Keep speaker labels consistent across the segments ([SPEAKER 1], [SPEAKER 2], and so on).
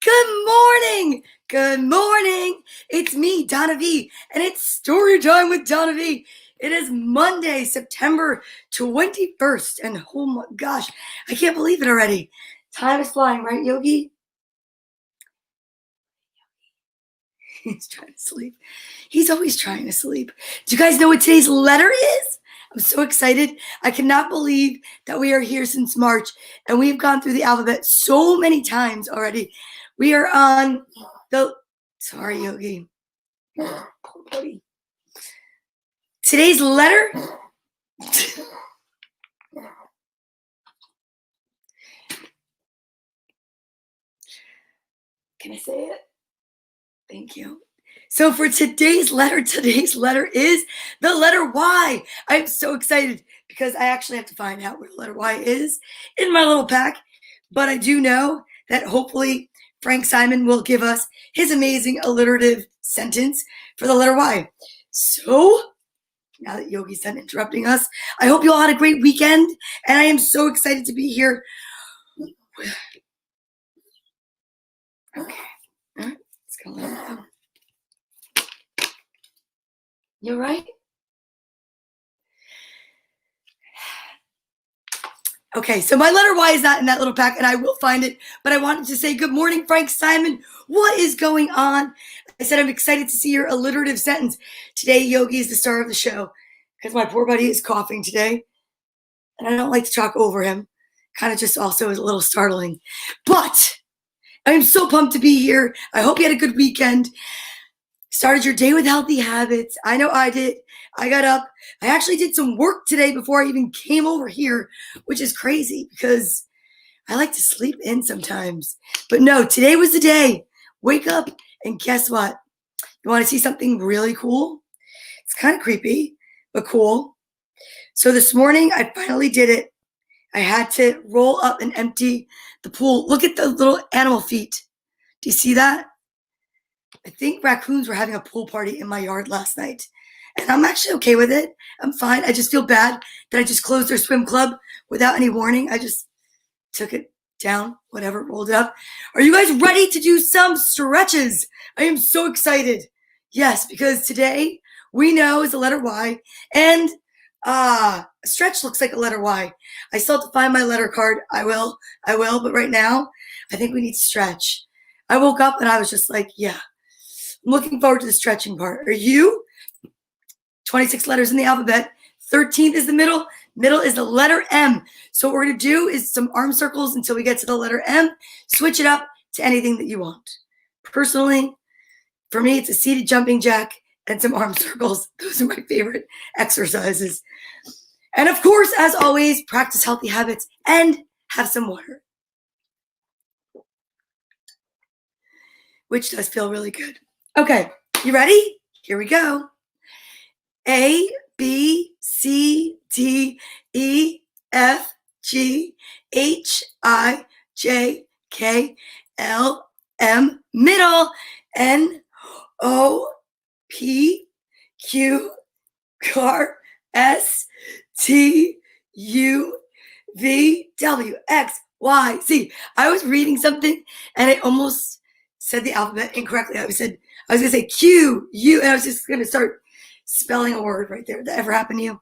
[SPEAKER 1] Good morning. Good morning. It's me, Donna Vee, and it's story time with Donna Vee. It is Monday, September 21st, and oh my gosh, I can't believe it already. Time is flying, right, Yogi? He's trying to sleep. He's always trying to sleep. Do you guys know what today's letter is? I'm so excited. I cannot believe that we are here since March, and we've gone through the alphabet so many times already. We are on the, sorry, Yogi. Poor buddy. Today's letter, can I say it? Thank you. So for today's letter is the letter Y. I'm so excited because I actually have to find out where the letter Y is in my little pack. But I do know that hopefully Frank Simon will give us his amazing alliterative sentence for the letter Y. So now that Yogi's done interrupting us, I hope you all had a great weekend. And I am so excited to be here. Okay. All right. Let's go let it go. You all right? Okay, so my letter Y is not in that little pack, and I will find it, but I wanted to say good morning, Frank Simon. What is going on? I said I'm excited to see your alliterative sentence. Today, Yogi is the star of the show because my poor buddy is coughing today, and I don't like to talk over him. Kind of just also is a little startling. But I'm so pumped to be here. I hope you had a good weekend. Started your day with healthy habits. I know I did. I got up. I actually did some work today before I even came over here, which is crazy because I like to sleep in sometimes. But no, today was the day. Wake up and guess what? You want to see something really cool? It's kind of creepy, but cool. So this morning, I finally did it. I had to roll up and empty the pool. Look at the little animal feet. Do you see that? I think raccoons were having a pool party in my yard last night. And I'm actually okay with it. I'm fine. I just feel bad that I just closed their swim club without any warning. I just took it down, whatever, rolled it up. Are you guys ready to do some stretches? I am so excited. Yes, because today we know is the letter Y. And a stretch looks like a letter Y. I still have to find my letter card. I will. But right now, I think we need to stretch. I woke up and I was just like, yeah. I'm looking forward to the stretching part. Are you? 26 letters in the alphabet. 13th is the middle. Middle is the letter M. So what we're going to do is some arm circles until we get to the letter M. Switch it up to anything that you want. Personally, for me, it's a seated jumping jack and some arm circles. Those are my favorite exercises. And of course, as always, practice healthy habits and have some water, which does feel really good. Okay, you ready? Here we go. A, B, C, D, E, F, G, H, I, J, K, L, M, middle, N, O, P, Q, R, S, T, U, V, W, X, Y, Z. I was reading something and I almost said the alphabet incorrectly. I was going to say Q, U, and I was just going to start spelling a word right there. Did that ever happen to you?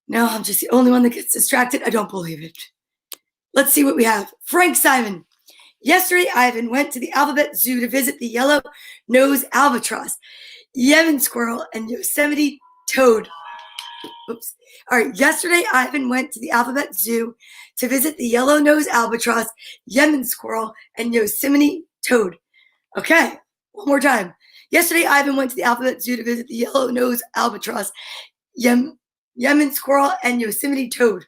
[SPEAKER 1] No, I'm just the only one that gets distracted. I don't believe it. Let's see what we have. Frank Simon. Yesterday, Ivan went to the Alphabet Zoo to visit the yellow-nosed albatross, Yemen squirrel, and Yosemite toad. Oops. All right. Yesterday, Ivan went to the Alphabet Zoo to visit the yellow-nosed albatross, Yemen squirrel, and Yosemite toad. Okay. One more time. Yesterday, Ivan went to the Alphabet Zoo to visit the yellow-nosed albatross, Yemen squirrel, and Yosemite toad.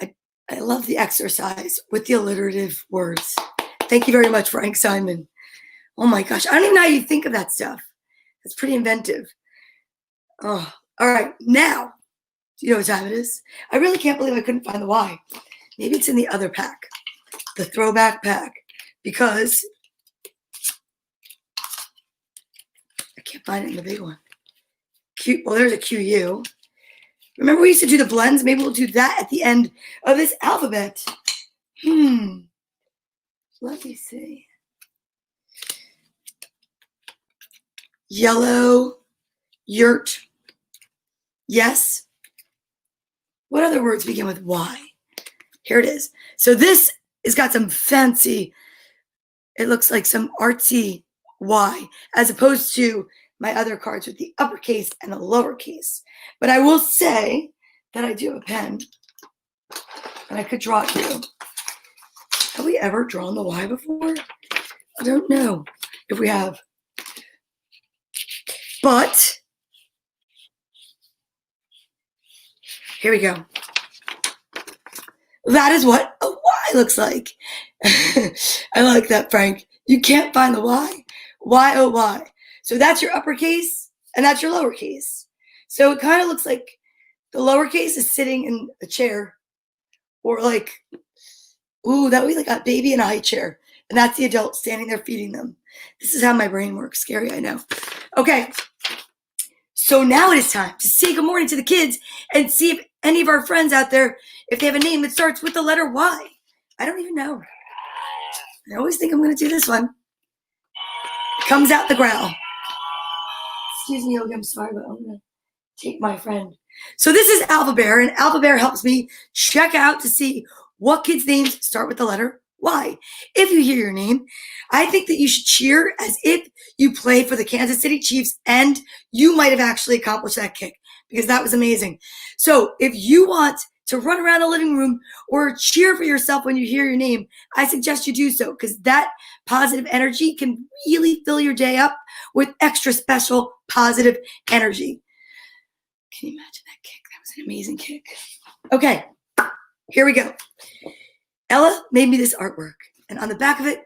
[SPEAKER 1] I love the exercise with the alliterative words. Thank you very much, Frank Simon. Oh my gosh. I don't even know how you think of that stuff. It's pretty inventive. Oh, all right. Now, do you know what time it is? I really can't believe I couldn't find the Y. Maybe it's in the other pack, the throwback pack, because I can't find it in the big one. Well, there's a QU. Remember we used to do the blends? Maybe we'll do that at the end of this alphabet. Let me see. Yellow, yurt, yes. What other words begin with Y? Here it is. So this has got some fancy, it looks like some artsy Y, as opposed to my other cards with the uppercase and the lowercase. But I will say that I do have a pen, and I could draw it here. Have we ever drawn the Y before? I don't know if we have. But here we go. That is what a Y looks like. I like that, Frank. You can't find the Y. Y-O-Y. So that's your uppercase, and that's your lowercase. So it kind of looks like the lowercase is sitting in a chair, or like, ooh, that would be like a baby in a high chair. And that's the adult standing there feeding them. This is how my brain works. Scary, I know. Okay. So now it is time to say good morning to the kids and see if any of our friends out there, if they have a name that starts with the letter Y. I don't even know. I always think I'm going to do this one. Comes out the growl. Excuse me, Yogi, I'm sorry, but I'm going to take my friend. So this is Alpha Bear, and Alpha Bear helps me check out to see what kids' names start with the letter Y. If you hear your name, I think that you should cheer as if you play for the Kansas City Chiefs and you might have actually accomplished that kick, because that was amazing. So if you want to run around the living room or cheer for yourself when you hear your name, I suggest you do so, because that positive energy can really fill your day up with extra special positive energy. Can you imagine that kick? That was an amazing kick. Okay, here we go. Ella made me this artwork, and on the back of it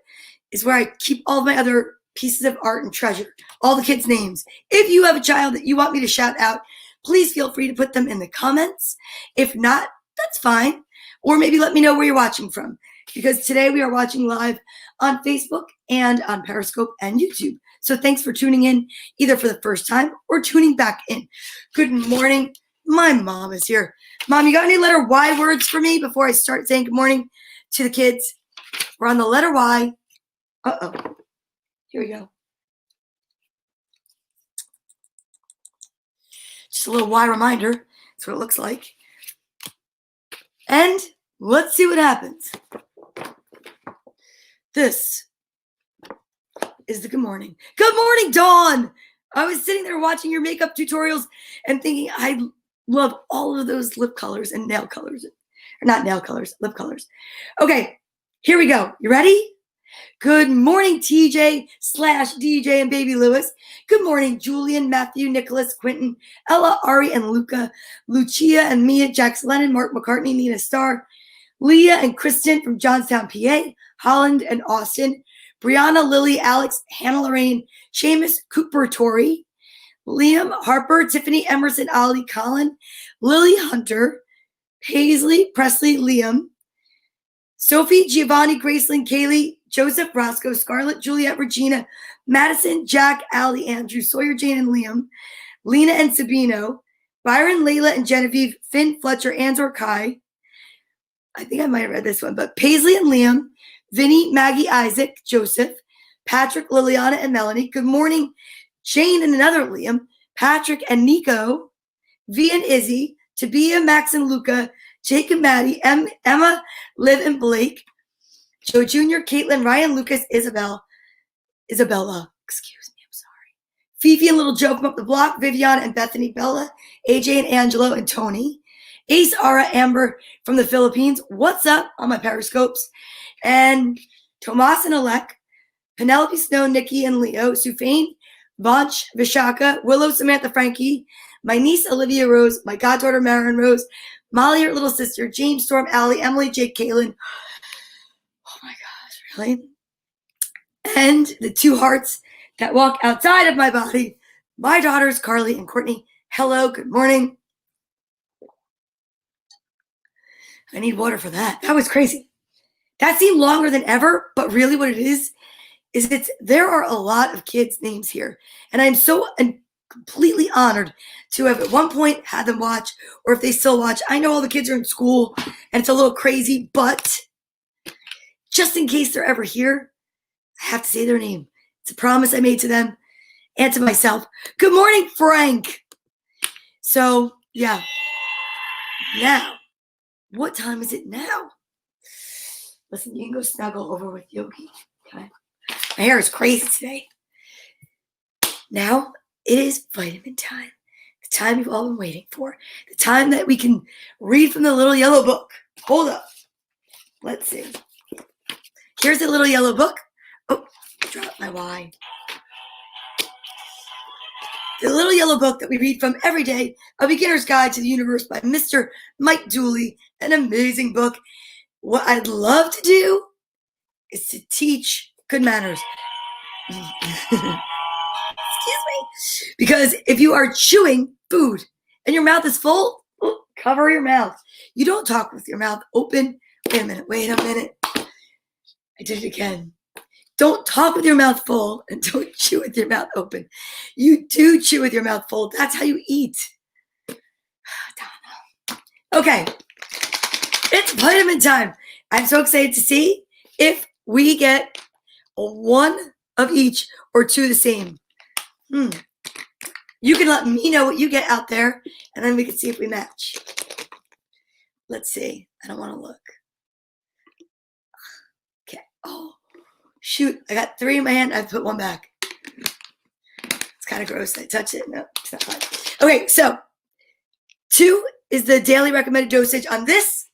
[SPEAKER 1] is where I keep all of my other pieces of art and treasure, all the kids' names. If you have a child that you want me to shout out, please feel free to put them in the comments. If not, that's fine. Or maybe let me know where you're watching from, because today we are watching live on Facebook and on Periscope and YouTube. So thanks for tuning in, either for the first time or tuning back in. Good morning. My mom is here. Mom, you got any letter Y words for me before I start saying good morning to the kids? We're on the letter Y. Uh-oh. Here we go. Just a little Y reminder. That's what it looks like. And let's see what happens. This is the good morning. Good morning, Dawn. I was sitting there watching your makeup tutorials and thinking I love all of those lip colors and nail colors. Or not nail colors, lip colors. Okay, here we go. You ready? Good morning, TJ/DJ and Baby Lewis. Good morning, Julian, Matthew, Nicholas, Quentin, Ella, Ari, and Luca, Lucia and Mia, Jax Lennon, Mark McCartney, Nina Starr, Leah and Kristen from Johnstown, PA, Holland and Austin, Brianna, Lily, Alex, Hannah Lorraine, Seamus, Cooper, Tori, Liam, Harper, Tiffany, Emerson, Ollie, Colin, Lily, Hunter, Paisley, Presley, Liam, Sophie, Giovanni, Gracelyn, Kaylee, Joseph, Roscoe, Scarlett, Juliet, Regina, Madison, Jack, Allie, Andrew, Sawyer, Jane, and Liam, Lena and Sabino, Byron, Layla, and Genevieve, Finn, Fletcher, Anzor, Kai. I think I might have read this one, but Paisley and Liam, Vinny, Maggie, Isaac, Joseph, Patrick, Liliana, and Melanie. Good morning, Jane and another Liam, Patrick and Nico, V and Izzy, Tabia, Max and Luca, Jake and Maddie, Emma, Liv and Blake, Joe Jr., Caitlin, Ryan, Lucas, Isabella, excuse me, I'm sorry. Fifi and little Joe from up the block, Vivian and Bethany, Bella, AJ and Angelo and Tony, Ace, Ara, Amber from the Philippines, what's up on my Periscopes, and Tomas and Alec, Penelope, Snow, Nikki and Leo, Sufain, Vanch, Vishaka, Willow, Samantha, Frankie, my niece Olivia Rose, my goddaughter Marin Rose, Molly, her little sister, James, Storm, Allie, Emily, Jake, Kaylin. Oh my gosh, really? And the two hearts that walk outside of my body, my daughters, Carly and Courtney. Hello, good morning. I need water for that. That was crazy. That seemed longer than ever, but really what it is there are a lot of kids' names here. And I'm so completely honored to have at one point had them watch, or if they still watch. I know all the kids are in school and it's a little crazy, but just in case they're ever here, I have to say their name. It's a promise I made to them and to myself. Good morning, Frank. So, yeah. Now, what time is it now? Listen, you can go snuggle over with Yogi. Okay? My hair is crazy today. Now, it is vitamin time. The time you've all been waiting for. The time that we can read from the little yellow book. Hold up. Let's see. Here's the little yellow book. Oh, dropped my wine. The little yellow book that we read from every day, A Beginner's Guide to the Universe by Mr. Mike Dooley. An amazing book. What I'd love to do is to teach good manners. Excuse me. Because if you are chewing food and your mouth is full, cover your mouth. You don't talk with your mouth open. Wait a minute. I did it again. Don't talk with your mouth full and don't chew with your mouth open. You do chew with your mouth full. That's how you eat. Okay. It's vitamin time. I'm so excited to see if we get one of each or two of the same. You can let me know what you get out there, and then we can see if we match. Let's see. I don't want to look. Okay. Oh, shoot. I got 3 in my hand. I put 1 back. It's kind of gross. I touch it. No, it's not fine. Okay, so 2 is the daily recommended dosage on this.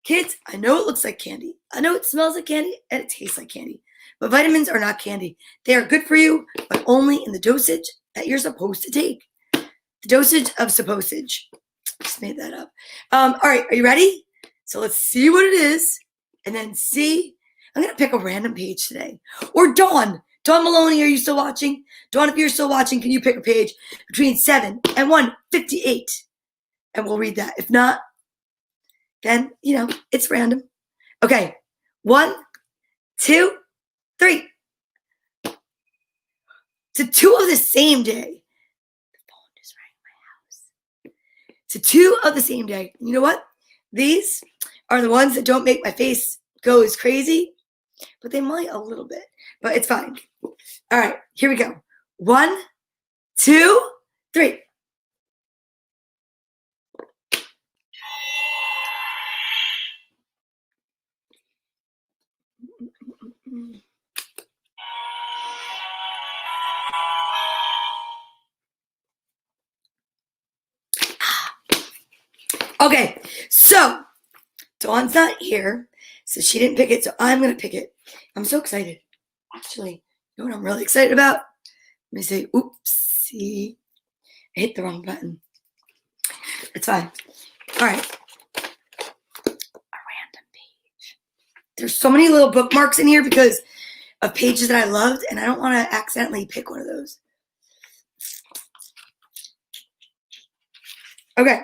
[SPEAKER 1] Kids, I know it looks like candy. I know it smells like candy, and it tastes like candy. But vitamins are not candy. They are good for you, but only in the dosage that you're supposed to take. The dosage of supposage. Just made that up. All right, are you ready? So let's see what it is, and then see. I'm going to pick a random page today. Or Dawn. Dawn Maloney, are you still watching? Dawn, if you're still watching, can you pick a page between 7 and 158? And we'll read that. If not, then, it's random. Okay, 1, 2, 3. To 2 of the same day. The phone just rang my house. To 2 of the same day. You know what? These are the ones that don't make my face go as crazy, but they might a little bit, but it's fine. All right, here we go. 1, 2, 3. Okay, so Dawn's not here, so she didn't pick it, so I'm going to pick it. I'm so excited. Actually, you know what I'm really excited about? Let me say, oopsie. I hit the wrong button. It's fine. All right. A random page. There's so many little bookmarks in here because of pages that I loved, and I don't want to accidentally pick one of those. Okay.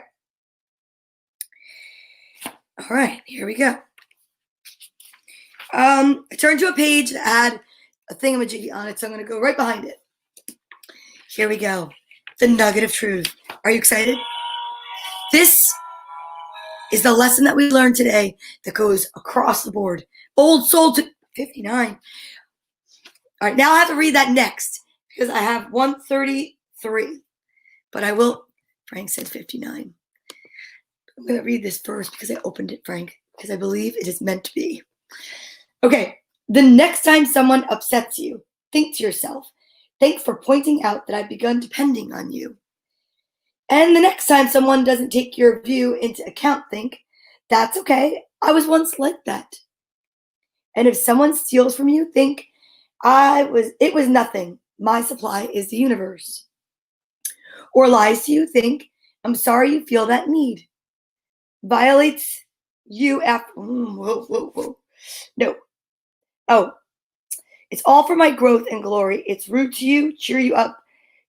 [SPEAKER 1] All right, here we go. I turned to a page that had a thingamajiggy on it, so I'm going to go right behind it. Here we go. The nugget of truth. Are you excited? This is the lesson that we learned today that goes across the board. Old soul to 59. All right, now I have to read that next because I have 133. But I will. Frank said 59. I'm going to read this first because I opened it, Frank, because I believe it is meant to be. Okay, the next time someone upsets you, think to yourself, thanks for pointing out that I've begun depending on you. And the next time someone doesn't take your view into account, think, that's okay, I was once like that. And if someone steals from you, think, it was nothing, my supply is the universe. Or lies to you, think, I'm sorry you feel that need. Violates you after, whoa. No. Oh, it's all for my growth and glory. It's rude to you, cheer you up,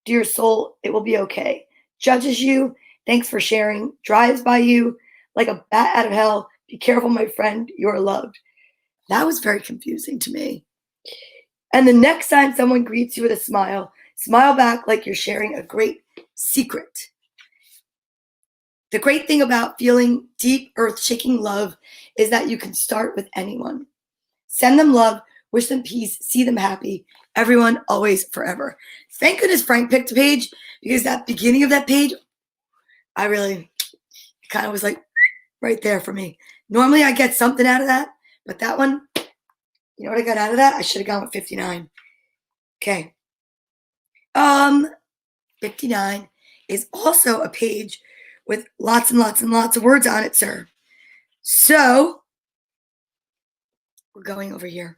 [SPEAKER 1] dear soul, it will be okay. Judges you, thanks for sharing, drives by you like a bat out of hell. Be careful, my friend, you're loved. That was very confusing to me. And the next time someone greets you with a smile, smile back like you're sharing a great secret. The great thing about feeling deep, earth-shaking love is that you can start with anyone. Send them love, wish them peace, see them happy. Everyone, always, forever. Thank goodness Frank picked a page, because that beginning of that page, I really kind of was like right there for me. Normally I get something out of that, but that one, you know what I got out of that? I should have gone with 59. Okay. 59 is also a page with lots and lots and lots of words on it, sir. So we're going over here.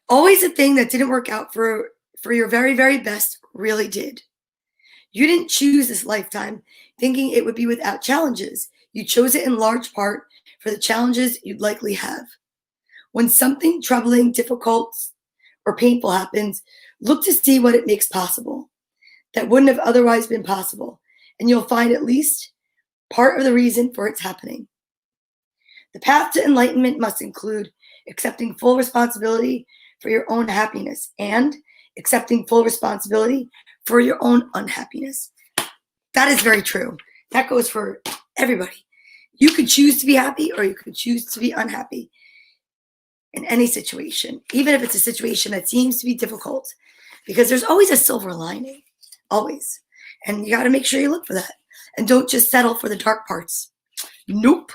[SPEAKER 1] Always a thing that didn't work out for your very, very best really did. You didn't choose this lifetime thinking it would be without challenges. You chose it in large part for the challenges you'd likely have. When something troubling, difficult, or painful happens, look to see what it makes possible that wouldn't have otherwise been possible, and you'll find at least part of the reason for its happening. The path to enlightenment must include accepting full responsibility for your own happiness and accepting full responsibility for your own unhappiness. That is very true. That goes for everybody. You could choose to be happy or you could choose to be unhappy in any situation, even if it's a situation that seems to be difficult, because there's always a silver lining, always. And you got to make sure you look for that and don't just settle for the dark parts. Nope.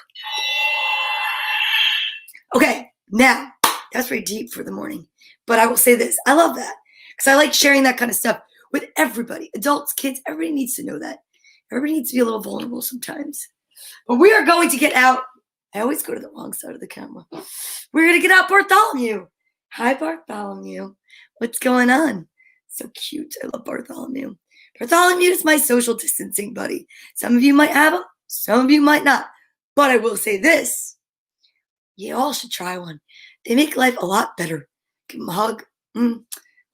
[SPEAKER 1] Okay, now that's very deep for the morning, but I will say this. I love that because I like sharing that kind of stuff with everybody, adults, kids. Everybody needs to know that. Everybody needs to be a little vulnerable sometimes. But we are going to get out. I always go to the wrong side of the camera. We're going to get out Bartholomew. Hi, Bartholomew. What's going on? So cute. I love Bartholomew. Bartholomew is my social distancing buddy. Some of you might have him. Some of you might not. But I will say this. You all should try one. They make life a lot better. Give them a hug. A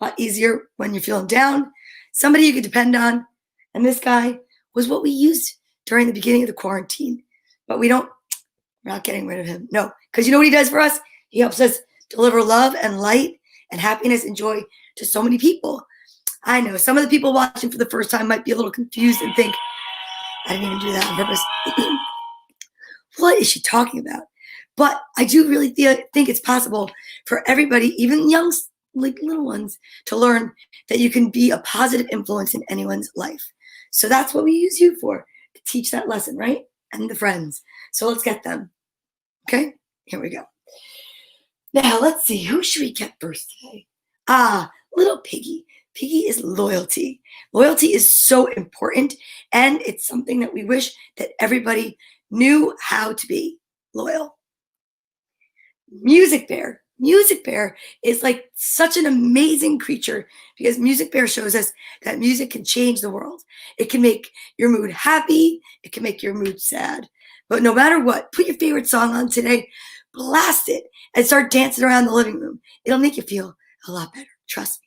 [SPEAKER 1] lot easier when you're feeling down. Somebody you can depend on. And this guy was what we used during the beginning of the quarantine. But we're not getting rid of him. No, because you know what he does for us? He helps us deliver love and light and happiness and joy to so many people. I know some of the people watching for the first time might be a little confused and think, I didn't even do that on purpose. What is she talking about? But I do really think it's possible for everybody, even young, like little ones, to learn that you can be a positive influence in anyone's life. So that's what we use you for, to teach that lesson, right? And the friends. So let's get them. Okay, here we go. Now let's see, who should we get first today? Little Piggy. Piggy is loyalty. Loyalty is so important, and it's something that we wish that everybody knew how to be loyal. Music Bear. Music Bear is like such an amazing creature because Music Bear shows us that music can change the world. It can make your mood happy. It can make your mood sad. But no matter what, put your favorite song on today, blast it, and start dancing around the living room. It'll make you feel a lot better. Trust me.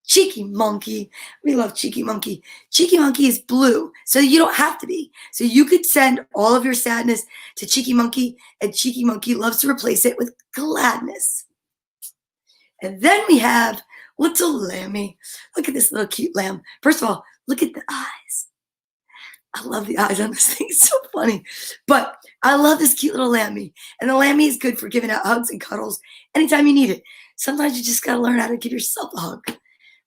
[SPEAKER 1] Cheeky Monkey. We love Cheeky Monkey. Cheeky Monkey is blue, so you don't have to be. So you could send all of your sadness to Cheeky Monkey, and Cheeky Monkey loves to replace it with gladness. And then we have Little Lammy. Look at this little cute lamb. First of all, look at the eyes. I love the eyes on this thing. It's so funny. But I love this cute little lammy. And the lammy is good for giving out hugs and cuddles anytime you need it. Sometimes you just got to learn how to give yourself a hug.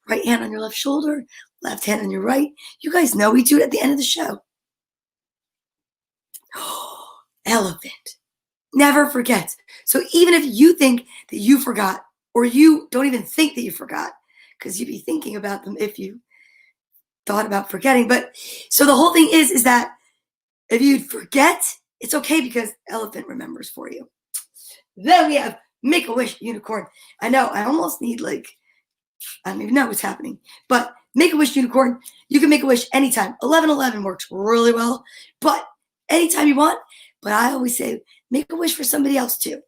[SPEAKER 1] Right hand on your left shoulder, left hand on your right. You guys know we do it at the end of the show. Elephant. Never forget. So even if you think that you forgot, or you don't even think that you forgot, because you'd be thinking about them if you thought about forgetting. But so the whole thing is that if you forget, it's okay because elephant remembers for you. Then we have Make-A-Wish Unicorn. I know, I almost need I don't even know what's happening. But Make-A-Wish Unicorn, you can make a wish anytime. 1111 works really well, but anytime you want. But I always say, make a wish for somebody else too.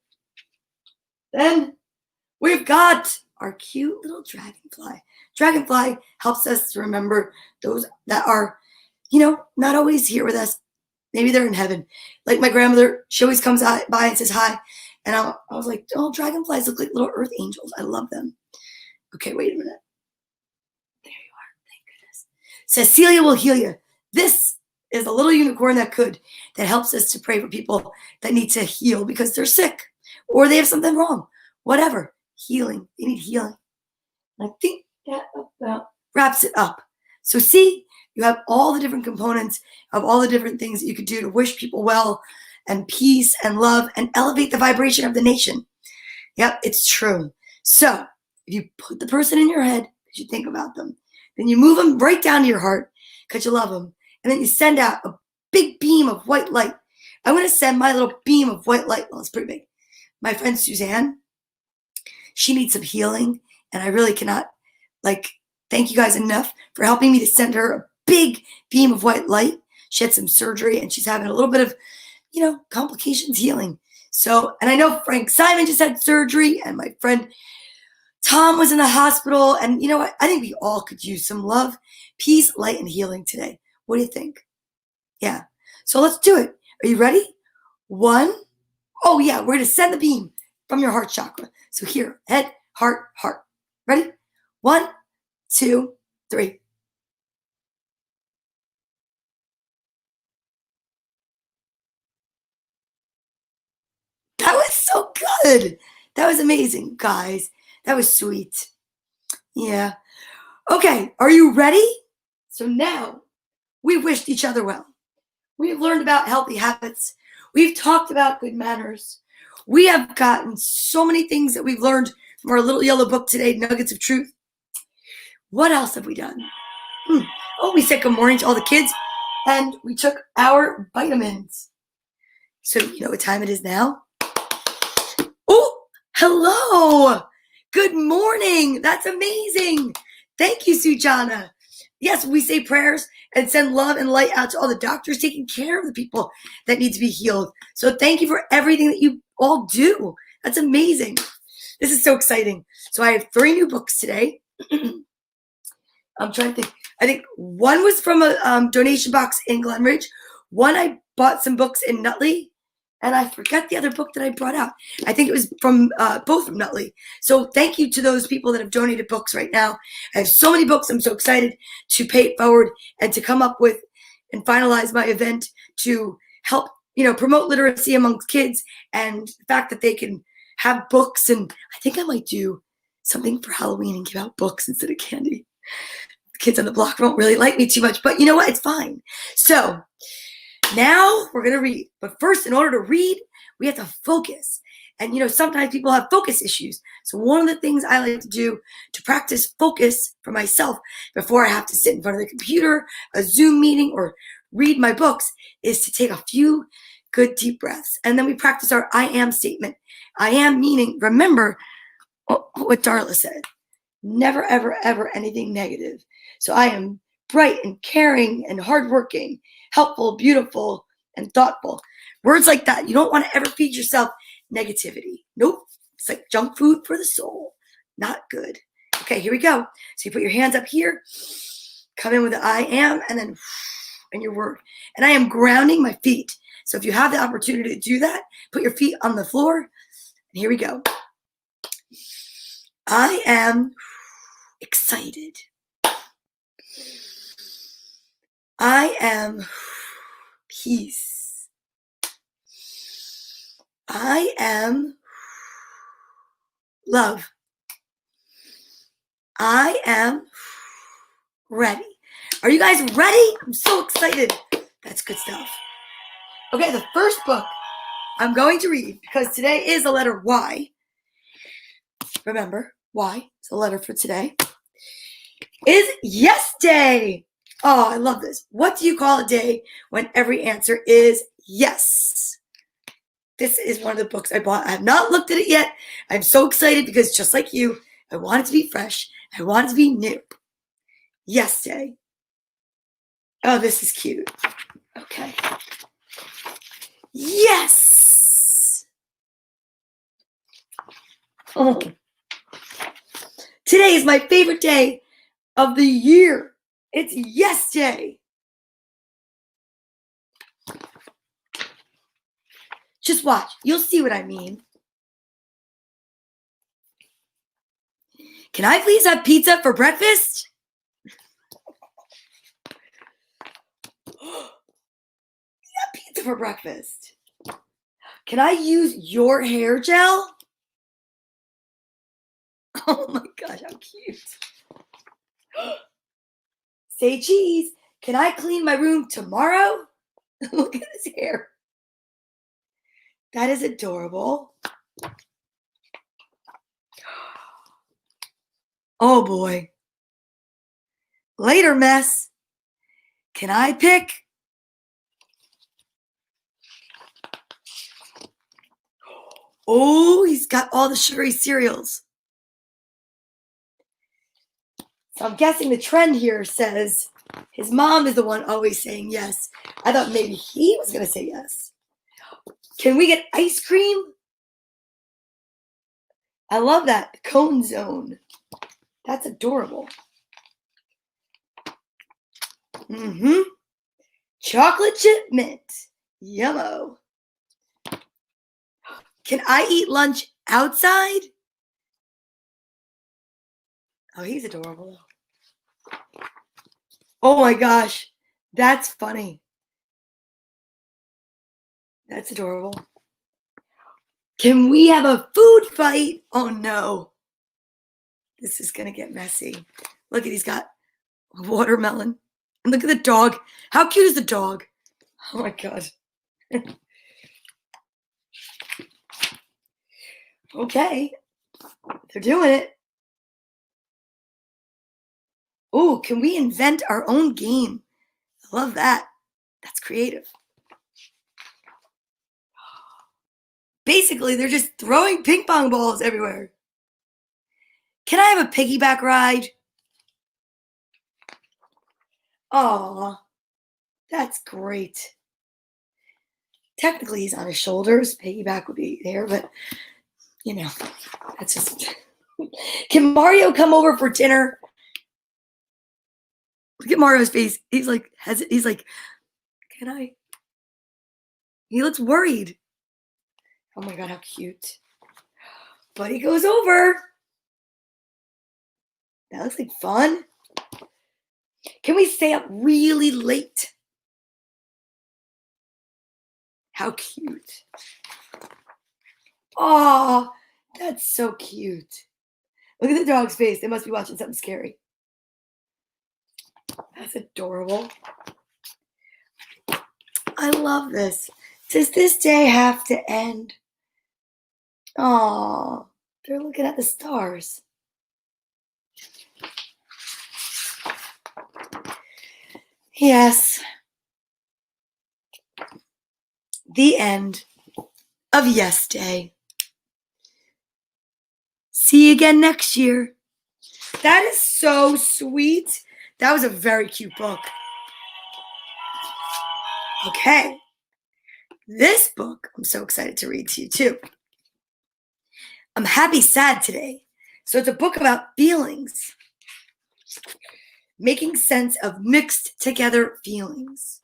[SPEAKER 1] Then we've got our cute little dragonfly. Dragonfly helps us to remember those that are, not always here with us. Maybe they're in heaven. Like my grandmother, she always comes by and says hi. And I was like, oh, dragonflies look like little earth angels. I love them. Okay, wait a minute. There you are. Thank goodness. Cecilia will heal you. This is a little unicorn that helps us to pray for people that need to heal because they're sick or they have something wrong. Whatever. Healing. They need healing. And I think that about wraps it up. So see, you have all the different components of all the different things that you could do to wish people well and peace and love and elevate the vibration of the nation. Yep, it's true. So if you put the person in your head as you think about them, then you move them right down to your heart because you love them. And then you send out a big beam of white light. I'm going to send my little beam of white light. Well, it's pretty big. My friend Suzanne, she needs some healing. And I really cannot thank you guys enough for helping me to send her a big beam of white light. She had some surgery and she's having a little bit of, complications healing. So, and I know Frank Simon just had surgery and my friend Tom was in the hospital. And you know what? I think we all could use some love, peace, light, and healing today. What do you think? Yeah. So let's do it. Are you ready? 1. Oh yeah, we're going to send the beam from your heart chakra. So here, head, heart, heart. Ready? 1, 2, 3. That was so good. That was amazing, guys. That was sweet. Yeah. Okay, are you ready? So now we wished each other well. We've learned about healthy habits. We've talked about good manners. We have gotten so many things that we've learned from our little yellow book today, Nuggets of Truth. What else have we done? Oh, we said good morning to all the kids, and we took our vitamins. So you know what time it is now? Oh, hello. Good morning. That's amazing. Thank you, Sujana. Yes, we say prayers and send love and light out to all the doctors taking care of the people that need to be healed. So thank you for everything that you all do. That's amazing. This is so exciting. So I have 3 new books today. I'm trying to think. I think one was from a donation box in Glenridge. One, I bought some books in Nutley. And I forgot the other book that I brought out. I think it was from both from Nutley. So thank you to those people that have donated books right now. I have so many books. I'm so excited to pay it forward and to come up with and finalize my event to help, promote literacy amongst kids and the fact that they can have books. And I think I might do something for Halloween and give out books instead of candy. The kids on the block won't really like me too much, but you know what? It's fine. So now we're going to read. But first, in order to read, we have to focus. And, sometimes people have focus issues. So one of the things I like to do to practice focus for myself before I have to sit in front of the computer, a Zoom meeting, or read my books is to take a few good deep breaths. And then we practice our I am statement. I am meaning, remember what Darla said, never, ever, ever anything negative. So I am bright and caring and hardworking, helpful, beautiful, and thoughtful. Words like that. You don't want to ever feed yourself negativity. Nope. It's like junk food for the soul. Not good. Okay, here we go. So you put your hands up here, come in with the I am, and then and your word. And I am grounding my feet. So if you have the opportunity to do that, put your feet on the floor. And here we go. I am excited. I am peace. I am love. I am ready. Are you guys ready? I'm so excited. That's good stuff. Okay, the first book I'm going to read, because today is the letter Y. Remember, Y is the letter for today. Is Yes Day. Oh, I love this. What do you call a day when every answer is yes? This is one of the books I bought. I have not looked at it yet. I'm so excited because just like you, I want it to be fresh. I want it to be new. Yes Day. Oh, this is cute. Okay. Yes. Oh. Today is my favorite day of the year. It's Yes Day. Just watch. You'll see what I mean. Can I please have pizza for breakfast? for breakfast. Can I use your hair gel? Oh my gosh, how cute. Say cheese. Can I clean my room tomorrow? Look at his hair. That is adorable. Oh boy. Later, mess. Can I pick? Oh, he's got all the sugary cereals. So I'm guessing the trend here says his mom is the one always saying yes. I thought maybe he was going to say yes. Can we get ice cream? I love that. Cone zone. That's adorable. Chocolate chip mint. Yummo. Can I eat lunch outside? Oh, he's adorable. Oh my gosh. That's funny. That's adorable. Can we have a food fight? Oh no. This is going to get messy. Look at, he's got watermelon. And look at the dog. How cute is the dog? Oh my God. Okay. They're doing it. Oh, can we invent our own game? I love that. That's creative. Basically, they're just throwing ping pong balls everywhere. Can I have a piggyback ride? Aw, that's great. Technically, he's on his shoulders. Piggyback would be there, but, you know, that's just... Can Mario come over for dinner? Look at Mario's face. He's like, can I? He looks worried. Oh my God, how cute. But he goes over. That looks like fun. Can we stay up really late? How cute. Oh, that's so cute. Look at the dog's face. They must be watching something scary. That's adorable. I love this. Does this day have to end? Oh, they're looking at the stars. Yes. The end of Yes Day. See you again next year. That is so sweet. That was a very cute book. Okay. This book, I'm so excited to read to you too. I'm happy, sad today. So it's a book about feelings. Making sense of mixed together feelings.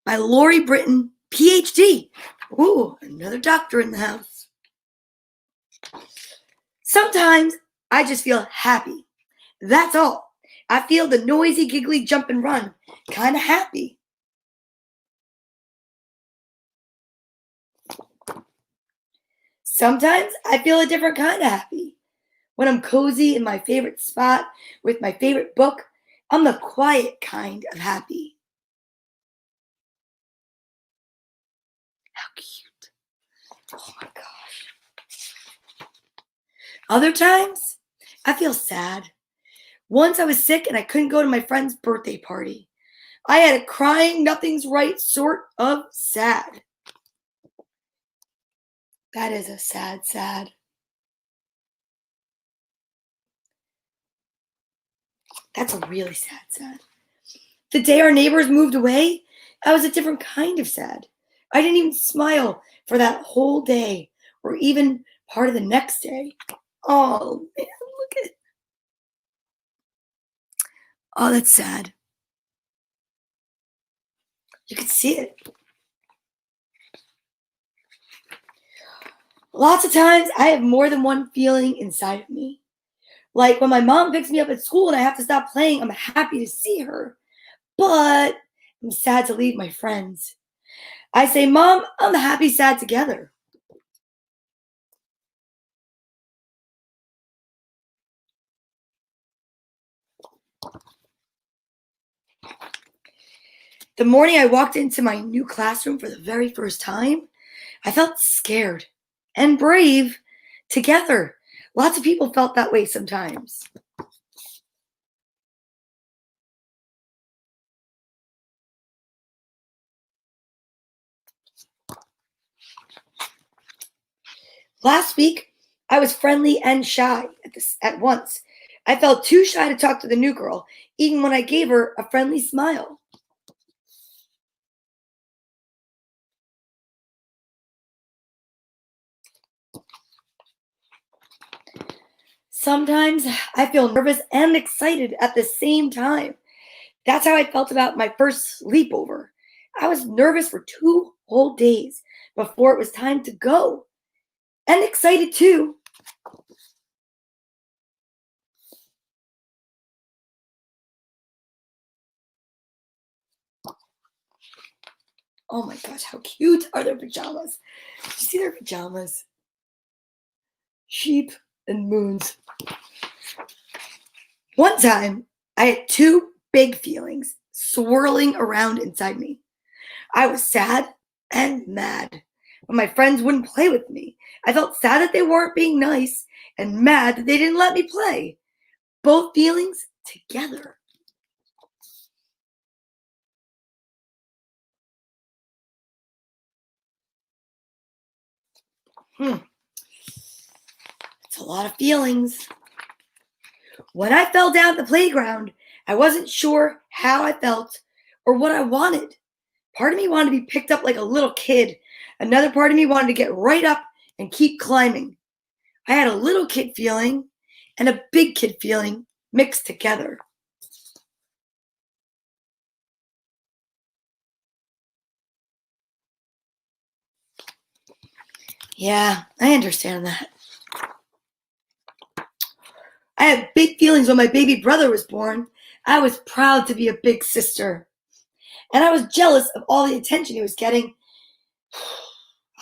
[SPEAKER 1] By Lori Britton, PhD. Ooh, another doctor in the house. Sometimes I just feel happy. That's all. I feel the noisy, giggly jump and run. Kind of happy. Sometimes I feel a different kind of happy. When I'm cozy in my favorite spot with my favorite book, I'm the quiet kind of happy. How cute. Oh my gosh. Other times, I feel sad. Once I was sick and I couldn't go to my friend's birthday party. I had a crying, nothing's right sort of sad. That is a sad, sad. That's a really sad, sad. The day our neighbors moved away, I was a different kind of sad. I didn't even smile for that whole day or even part of the next day. Oh, man, look at it. Oh, that's sad. You can see it. Lots of times I have more than one feeling inside of me. Like when my mom picks me up at school and I have to stop playing, I'm happy to see her. But I'm sad to leave my friends. I say, Mom, I'm happy, sad together. The morning I walked into my new classroom for the very first time, I felt scared and brave together. Lots of people felt that way sometimes. Last week, I was friendly and shy at once. I felt too shy to talk to the new girl, even when I gave her a friendly smile. Sometimes I feel nervous and excited at the same time. That's how I felt about my first sleepover. I was nervous for 2 whole days before it was time to go, and excited too. Oh my gosh, how cute are their pajamas? Did you see their pajamas? Sheep and moons. One time, I had two big feelings swirling around inside me. I was sad and mad when my friends wouldn't play with me. I felt sad that they weren't being nice and mad that they didn't let me play. Both feelings together. It's a lot of feelings. When I fell down at the playground, I wasn't sure how I felt or what I wanted. Part of me wanted to be picked up like a little kid. Another part of me wanted to get right up and keep climbing. I had a little kid feeling and a big kid feeling mixed together. Yeah, I understand that. I had big feelings when my baby brother was born. I was proud to be a big sister. And I was jealous of all the attention he was getting.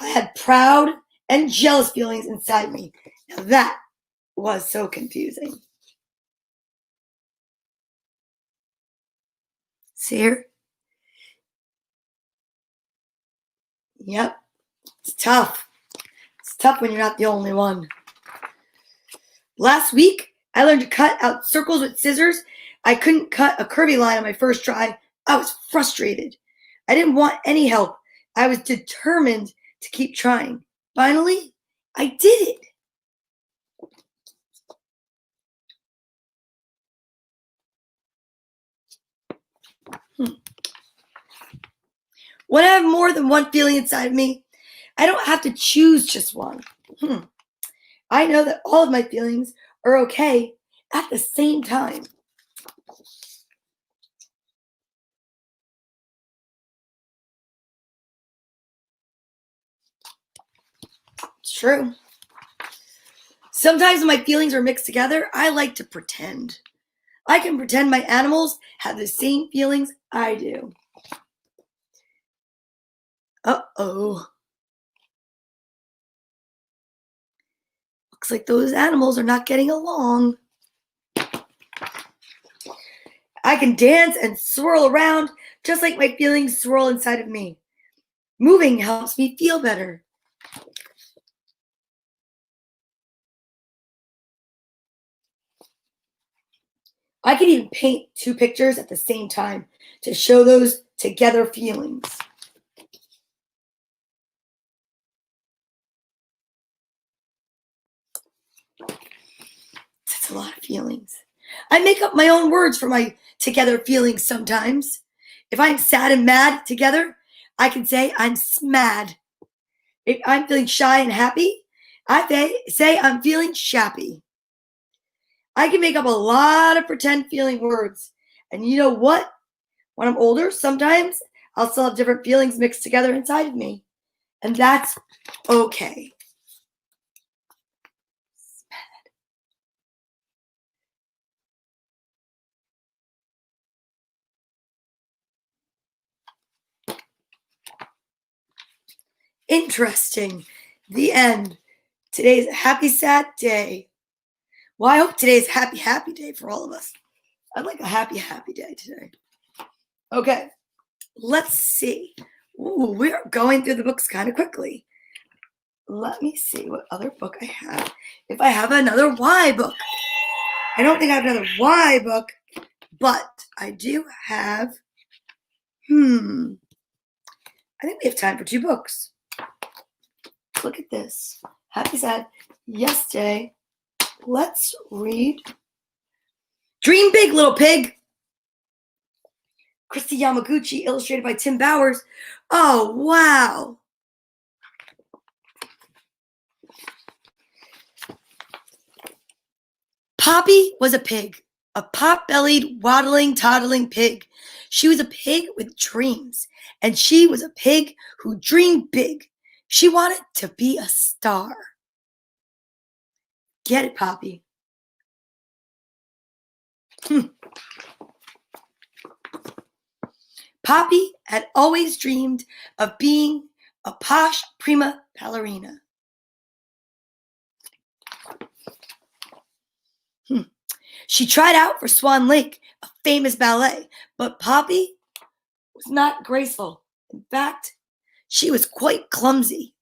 [SPEAKER 1] I had proud and jealous feelings inside me. Now that was so confusing. See here? Yep, it's tough. It's tough when you're not the only one. Last week, I learned to cut out circles with scissors. I couldn't cut a curvy line on my first try. I was frustrated. I didn't want any help. I was determined to keep trying. Finally, I did it. When I have more than one feeling inside of me, I don't have to choose just one. I know that all of my feelings are okay at the same time. It's true. Sometimes when my feelings are mixed together, I like to pretend. I can pretend my animals have the same feelings I do. Uh-oh. Looks like those animals are not getting along. I can dance and swirl around just like my feelings swirl inside of me. Moving helps me feel better. I can even paint two pictures at the same time to show those together feelings. That's a lot of feelings. I make up my own words for my together feelings sometimes. If I'm sad and mad together, I can say I'm smad. If I'm feeling shy and happy, say I'm feeling shappy. I can make up a lot of pretend feeling words. And you know what? When I'm older, sometimes I'll still have different feelings mixed together inside of me. And that's okay. Interesting. The end. Today's a happy, sad day. Well, I hope today's a happy, happy day for all of us. I'd like a happy, happy day today. Okay, let's see. Ooh, we're going through the books kind of quickly. Let me see what other book I have. If I have another Y book. I don't think I have another Y book, but I do have, I think we have time for 2 books. Look at this. Happy, sad, yesterday. Let's read Dream Big, Little Pig. Christy Yamaguchi, illustrated by Tim Bowers. Oh, wow. Poppy was a pig, a pot-bellied, waddling, toddling pig. She was a pig with dreams, and she was a pig who dreamed big. She wanted to be a star. Get it, Poppy? Poppy had always dreamed of being a posh prima ballerina. She tried out for Swan Lake, a famous ballet, but Poppy was not graceful. In fact, she was quite clumsy.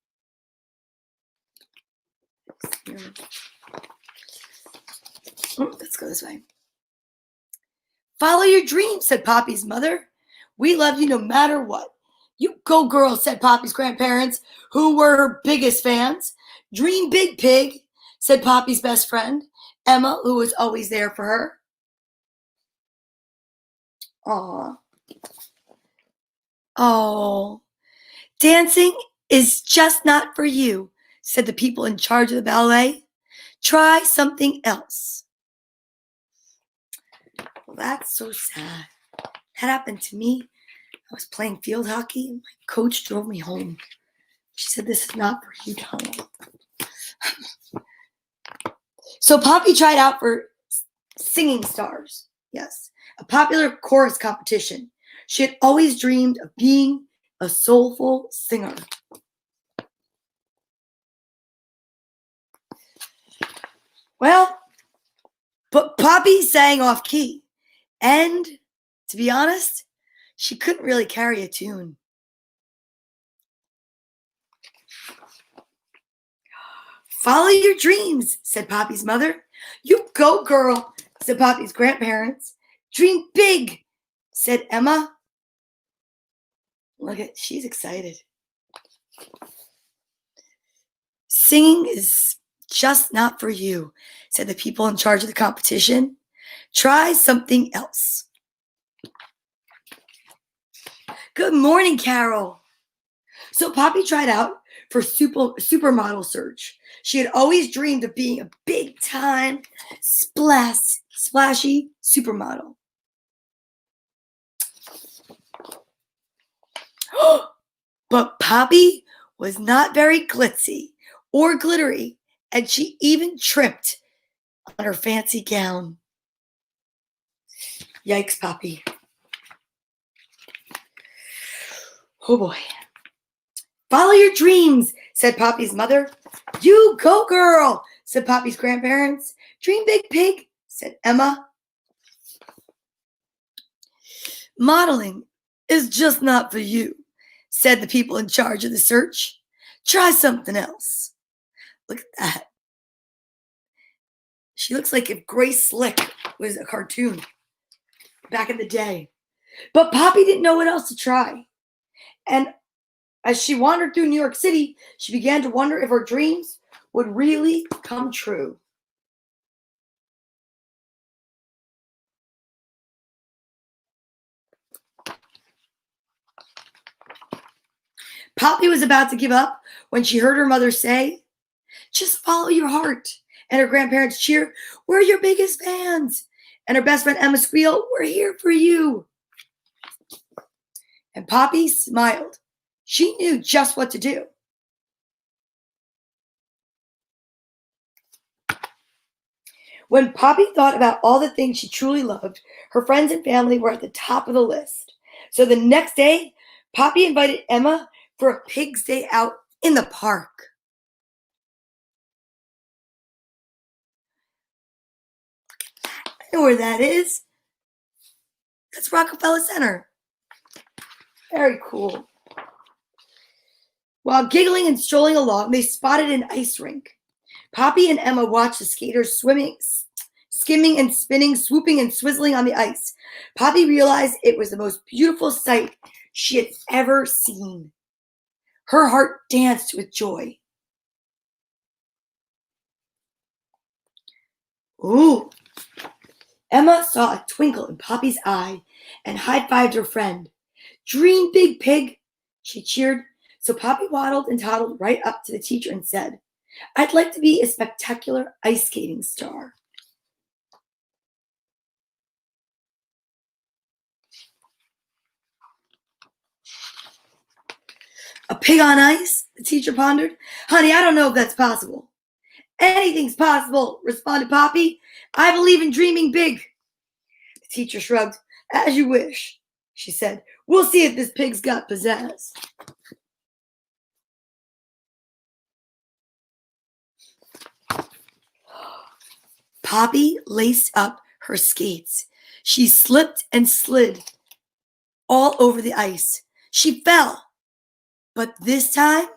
[SPEAKER 1] Let's go this way. Follow your dreams, said Poppy's mother. We love you no matter what. You go, girl, said Poppy's grandparents, who were her biggest fans. Dream big, pig, said Poppy's best friend, Emma, who was always there for her. Aw. Oh, dancing is just not for you, said the people in charge of the ballet. Try something else. Well, that's so sad. That happened to me. I was playing field hockey and my coach drove me home. She said, this is not for you, Donna. So Poppy tried out for Singing Stars. Yes, a popular chorus competition. She had always dreamed of being a soulful singer. Well, but Poppy sang off key. And to be honest, she couldn't really carry a tune. Follow your dreams, said Poppy's mother. You go, girl, said Poppy's grandparents. Dream big, said Emma. Look at, she's excited. Singing is just not for you, said the people in charge of the competition. Try something else. Good morning, Carol. So Poppy tried out for supermodel search. She had always dreamed of being a big-time, splashy supermodel. But Poppy was not very glitzy or glittery, and she even tripped on her fancy gown. Yikes, Poppy. Oh boy. Follow your dreams, said Poppy's mother. You go, girl, said Poppy's grandparents. Dream big, pig, said Emma. Modeling is just not for you, said the people in charge of the search. Try something else. Look at that. She looks like if Grace Slick was a cartoon back in the day. But Poppy didn't know what else to try. And as she wandered through New York City, she began to wonder if her dreams would really come true. Poppy was about to give up when she heard her mother say, just follow your heart. And her grandparents cheer, we're your biggest fans. And her best friend Emma squeal, we're here for you. And Poppy smiled. She knew just what to do. When Poppy thought about all the things she truly loved, her friends and family were at the top of the list. So the next day, Poppy invited Emma for a pig's day out in the park. I know where that is. That's Rockefeller Center. Very cool. While giggling and strolling along, they spotted an ice rink. Poppy and Emma watched the skaters swimming, skimming and spinning, swooping and swizzling on the ice. Poppy realized it was the most beautiful sight she had ever seen. Her heart danced with joy. Ooh! Emma saw a twinkle in Poppy's eye and high-fived her friend. "Dream big, pig," she cheered. So Poppy waddled and toddled right up to the teacher and said, "I'd like to be a spectacular ice skating star." "A pig on ice?" the teacher pondered. "Honey, I don't know if that's possible." "Anything's possible," responded Poppy. "I believe in dreaming big." The teacher shrugged. "As you wish," she said. "We'll see if this pig's got pizzazz." Poppy laced up her skates. She slipped and slid all over the ice. She fell, but this time,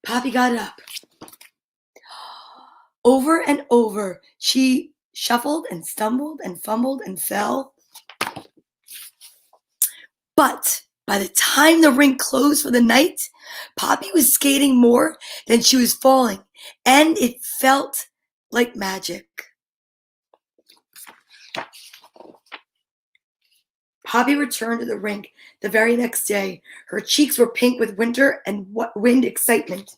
[SPEAKER 1] Poppy got up. Over and over, she shuffled and stumbled and fumbled and fell. But by the time the rink closed for the night, Poppy was skating more than she was falling, and it felt like magic. Poppy returned to the rink the very next day. Her cheeks were pink with winter and wind excitement.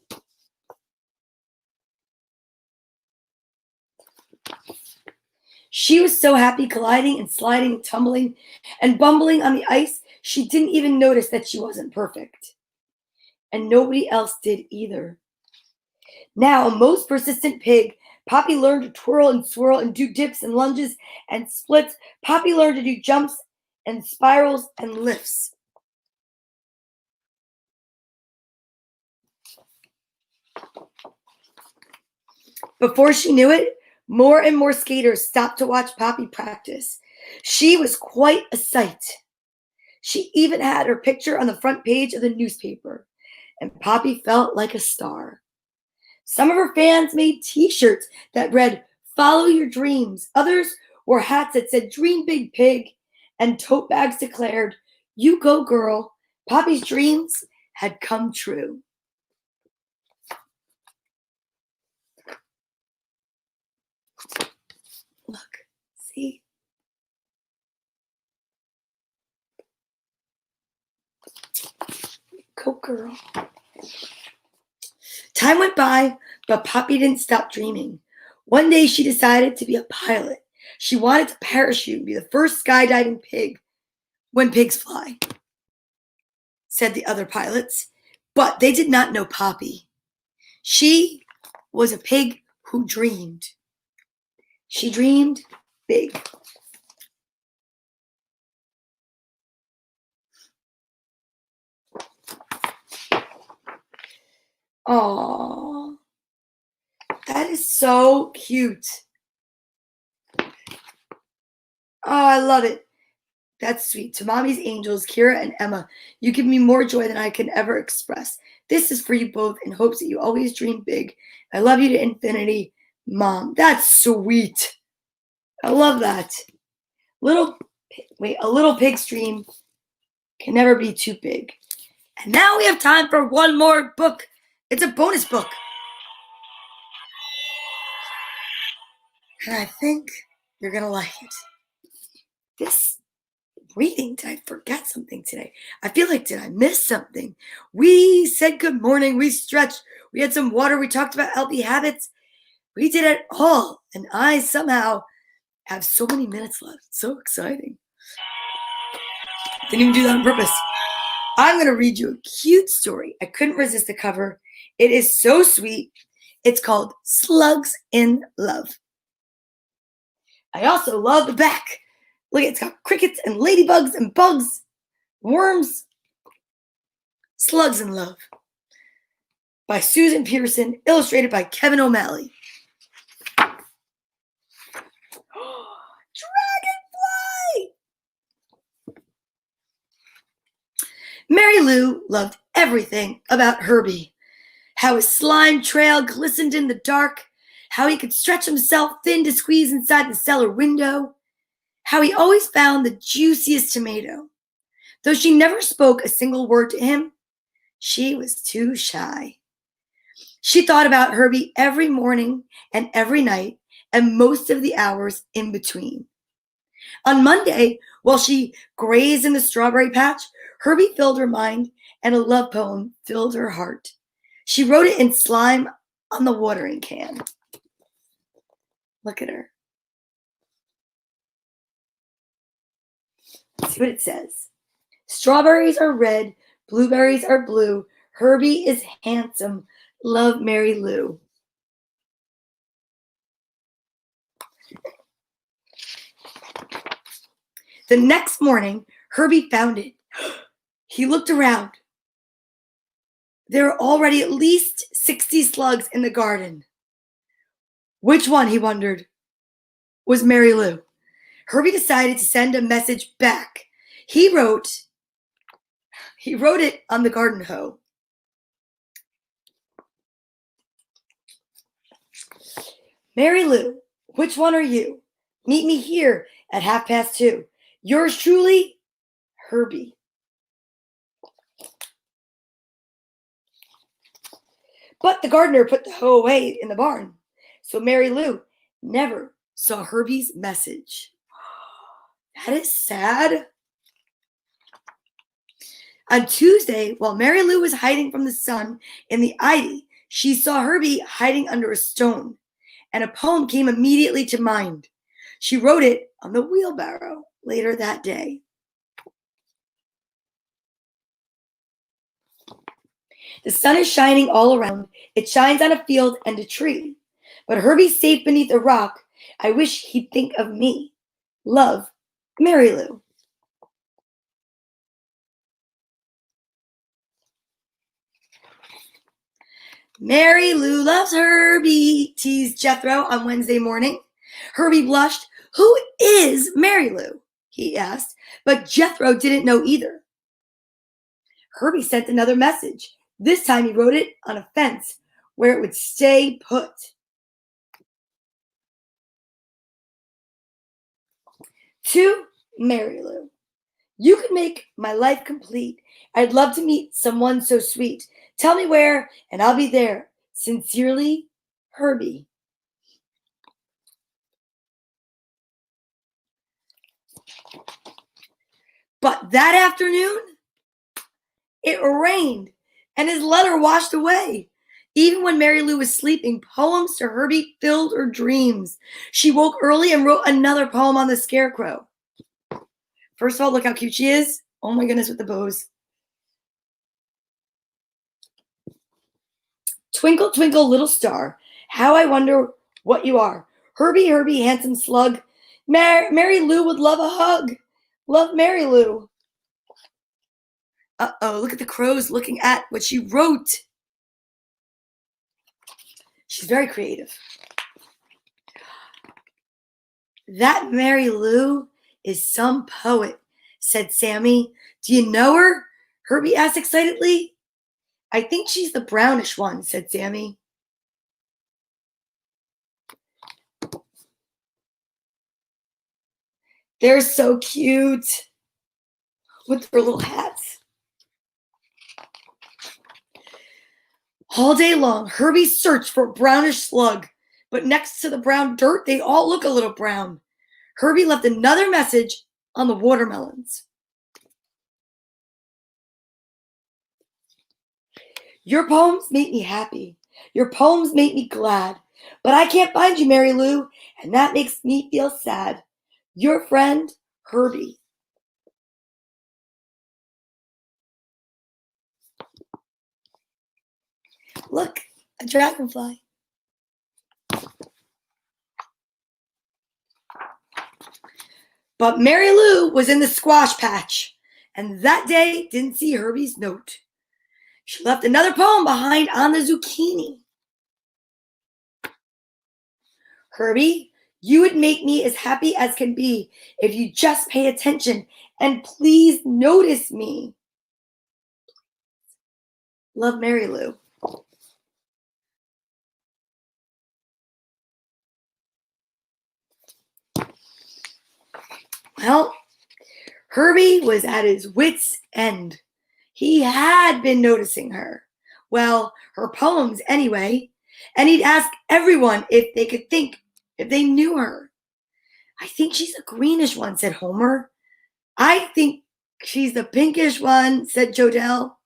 [SPEAKER 1] She was so happy, gliding and sliding and tumbling and bumbling on the ice, she didn't even notice that she wasn't perfect. And nobody else did either. Now, a most persistent pig, Poppy learned to twirl and swirl and do dips and lunges and splits. Poppy learned to do jumps and spirals and lifts. Before she knew it, more and more skaters stopped to watch Poppy practice. She was quite a sight. She even had her picture on the front page of the newspaper, and Poppy felt like a star. Some of her fans made t-shirts that read, "Follow your dreams." Others wore hats that said, "Dream big, pig," and tote bags declared, "You go, girl." Poppy's dreams had come true. Look, see? Go, girl. Time went by, but Poppy didn't stop dreaming. One day she decided to be a pilot. She wanted to parachute and be the first skydiving pig when pigs fly, said the other pilots. But they did not know Poppy. She was a pig who dreamed. She dreamed big. Aww. That is so cute. Oh, I love it. That's sweet. To Mommy's angels, Kira and Emma, you give me more joy than I can ever express. This is for you both in hopes that you always dream big. I love you to infinity, Mom. That's sweet. I love that. A little pig's dream can never be too big. And now we have time for one more book. It's a bonus book. And I think you're going to like it. This reading, did I forget something today? I feel like, did I miss something? We said good morning. We stretched. We had some water. We talked about healthy habits. We did it all. And I somehow have so many minutes left. So exciting. Didn't even do that on purpose. I'm going to read you a cute story. I couldn't resist the cover. It is so sweet. It's called Slugs in Love. I also love the back. Look, it's got crickets and ladybugs and bugs, worms, Slugs in Love by Susan Pearson, illustrated by Kevin O'Malley. Dragonfly! Mary Lou loved everything about Herbie. How his slime trail glistened in the dark, how he could stretch himself thin to squeeze inside the cellar window, how he always found the juiciest tomato. Though she never spoke a single word to him, she was too shy. She thought about Herbie every morning and every night and most of the hours in between. On Monday, while she grazed in the strawberry patch, Herbie filled her mind and a love poem filled her heart. She wrote it in slime on the watering can. Look at her. Let's see what it says. Strawberries are red, blueberries are blue. Herbie is handsome. Love, Mary Lou. The next morning, Herbie found it. He looked around. There were already at least 60 slugs in the garden. Which one, he wondered, was Mary Lou? Herbie decided to send a message back. He wrote it on the garden hoe. Mary Lou, which one are you? Meet me here at 2:30. Yours truly, Herbie. But the gardener put the hoe away in the barn, so Mary Lou never saw Herbie's message. That is sad. On Tuesday, while Mary Lou was hiding from the sun in the ivy, she saw Herbie hiding under a stone, and a poem came immediately to mind. She wrote it on the wheelbarrow later that day. The sun is shining all around. It shines on a field and a tree. But Herbie's safe beneath a rock. I wish he'd think of me. Love, Mary Lou. Mary Lou loves Herbie, teased Jethro on Wednesday morning. Herbie blushed. Who is Mary Lou? He asked, but Jethro didn't know either. Herbie sent another message. This time he wrote it on a fence where it would stay put. To Mary Lou. You could make my life complete. I'd love to meet someone so sweet. Tell me where, and I'll be there. Sincerely, Herbie. But that afternoon, it rained, and his letter washed away. Even when Mary Lou was sleeping, poems to Herbie filled her dreams. She woke early and wrote another poem on the scarecrow. First of all, look how cute she is. Oh my goodness, with the bows. Twinkle, twinkle, little star, how I wonder what you are. Herbie, Herbie, handsome slug. Mary Lou would love a hug. Love, Mary Lou. Uh-oh, look at the crows looking at what she wrote. She's very creative. That Mary Lou is some poet, said Sammy. Do you know her? Herbie asked excitedly. I think she's the brownish one, said Sammy. They're so cute with their little hats. All day long, Herbie searched for a brownish slug, but next to the brown dirt, they all look a little brown. Herbie left another message on the watermelons. Your poems make me happy. Your poems make me glad. But I can't find you, Mary Lou, and that makes me feel sad. Your friend, Herbie. Look, a dragonfly. But Mary Lou was in the squash patch, and that day didn't see Herbie's note. She left another poem behind on the zucchini. Herbie, you would make me as happy as can be if you just pay attention and please notice me. Love, Mary Lou. Well, Herbie was at his wits' end. He had been noticing her. Well, her poems anyway. And he'd ask everyone if they could think, if they knew her. I think she's a greenish one, said Homer. I think she's the pinkish one, said Jodelle.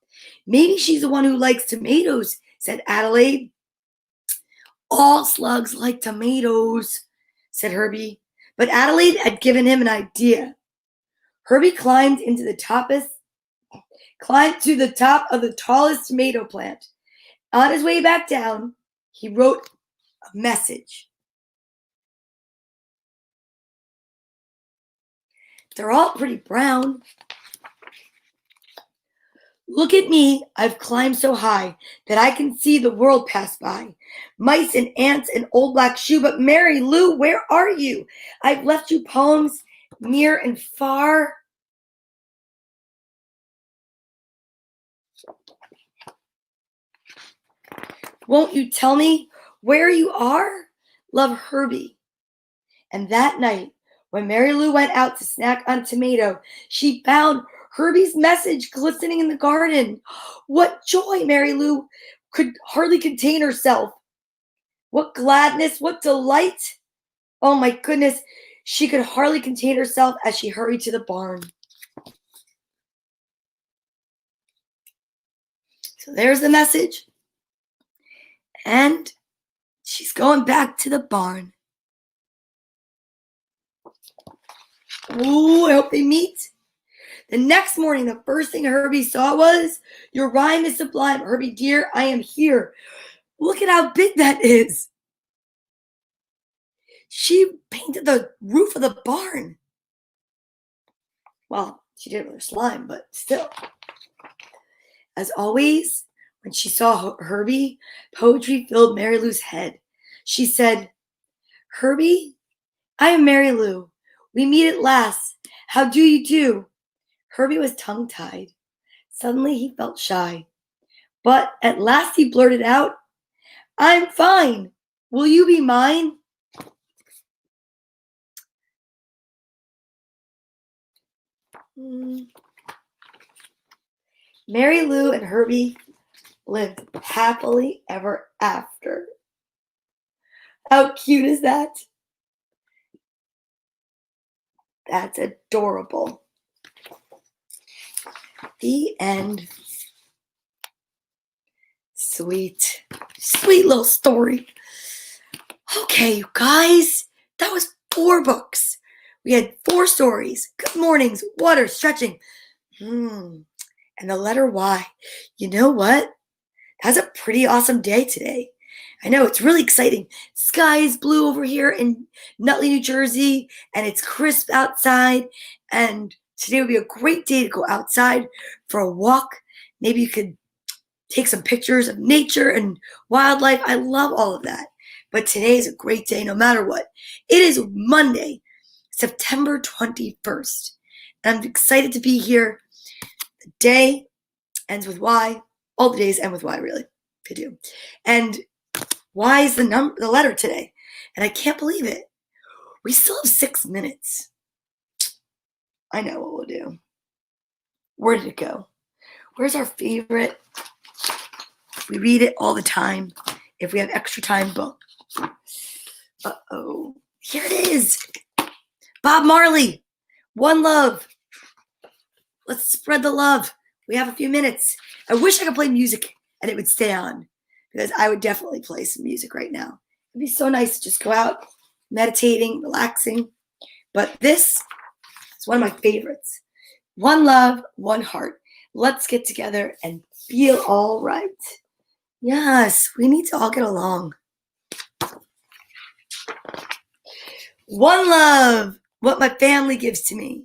[SPEAKER 1] Maybe she's the one who likes tomatoes, said Adelaide. All slugs like tomatoes, said Herbie. But Adelaide had given him an idea. Herbie climbed to the top of the tallest tomato plant. On his way back down, he wrote a message. They're all pretty brown. Look at me, I've climbed so high that I can see the world pass by. Mice and ants and old black shoe, but Mary Lou, where are you? I've left you poems near and far. Won't you tell me where you are? Love, Herbie. And that night, when Mary Lou went out to snack on a tomato, she found Herbie's message glistening in the garden. What joy! Mary Lou could hardly contain herself. What gladness, what delight. Oh my goodness, she could hardly contain herself as she hurried to the barn. So there's the message. And she's going back to the barn. Ooh, I hope they meet. The next morning, the first thing Herbie saw was, your rhyme is sublime. Herbie dear, I am here. Look at how big that is. She painted the roof of the barn. Well, she did it with her slime, but still. As always, when she saw Herbie, poetry filled Mary Lou's head. She said, Herbie, I am Mary Lou. We meet at last. How do you do? Herbie was tongue-tied. Suddenly he felt shy. But at last he blurted out, I'm fine. Will you be mine? Mary Lou and Herbie lived happily ever after. How cute is that? That's adorable. The end. Sweet, sweet little story. Okay, you guys, that was 4 books. We had 4 stories. Good mornings, water, stretching. And the letter Y. You know what? That's a pretty awesome day today. I know, it's really exciting. Sky is blue over here in Nutley, New Jersey, and it's crisp outside. And today would be a great day to go outside for a walk. Maybe you could take some pictures of nature and wildlife. I love all of that. But today is a great day no matter what. It is Monday, September 21st. And I'm excited to be here. The day ends with Y. All the days end with Y, really. They do. And Y is the letter today. And I can't believe it. We still have 6 minutes. I know what we'll do. Where did it go? Where's our favorite? We read it all the time. If we have extra time book. Uh-oh. Here it is. Bob Marley. One love. Let's spread the love. We have a few minutes. I wish I could play music and it would stay on. Because I would definitely play some music right now. It'd be so nice to just go out, meditating, relaxing. But this is one of my favorites. One love, one heart. Let's get together and feel all right. Yes, we need to all get along. One love, what my family gives to me.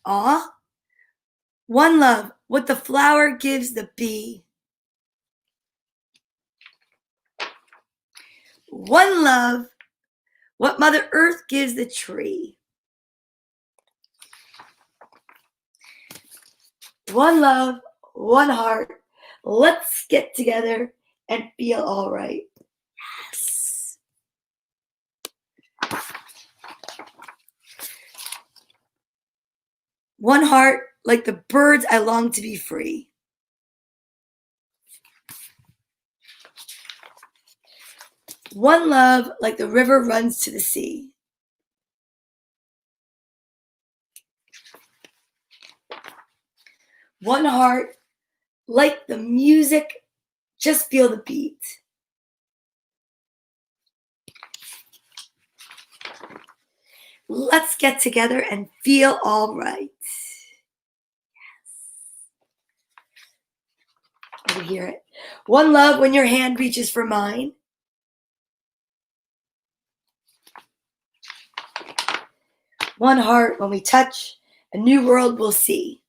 [SPEAKER 1] Aw. One love, what the flower gives the bee. One love, what Mother Earth gives the tree. One love, one heart. Let's get together and feel all right. Yes. One heart, like the birds, I long to be free. One love, like the river runs to the sea. One heart, like the music, just feel the beat. Let's get together and feel all right. Yes. I hear it. One love, when your hand reaches for mine. One heart, when we touch, a new world we'll see.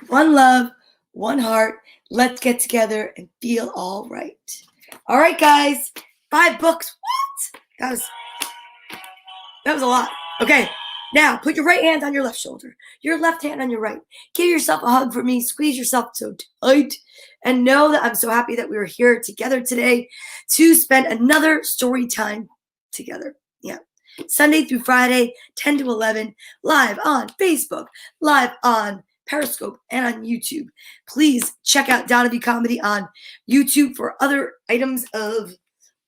[SPEAKER 1] One love, one heart. Let's get together and feel all right. All right, guys. 5 books. What? That was a lot. Okay. Now, put your right hand on your left shoulder, your left hand on your right. Give yourself a hug for me. Squeeze yourself so tight. And know that I'm so happy that we were here together today to spend another story time together. Yeah. Sunday through Friday, 10 to 11, live on Facebook, live on Periscope, and on YouTube. Please check out Donna Vee Comedy on YouTube for other items of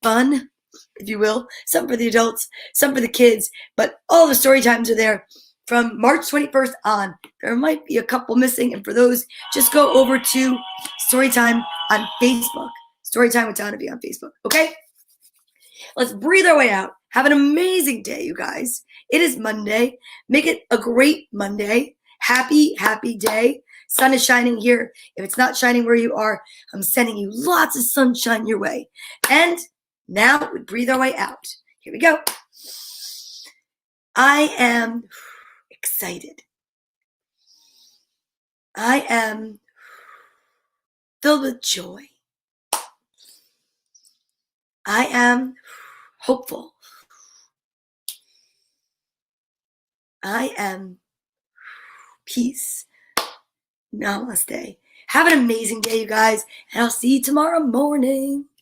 [SPEAKER 1] fun, if you will. Some for the adults, some for the kids, but all the story times are there from March 21st on. There might be a couple missing, and for those, just go over to Storytime on Facebook. Storytime with Donna Vee on Facebook, okay? Let's breathe our way out. Have an amazing day, you guys. It is Monday. Make it a great Monday. Happy, happy day. Sun is shining here. If it's not shining where you are, I'm sending you lots of sunshine your way. And now we breathe our way out. Here we go. I am excited. I am filled with joy. I am hopeful. I am peace. Namaste. Have an amazing day, you guys, and I'll see you tomorrow morning.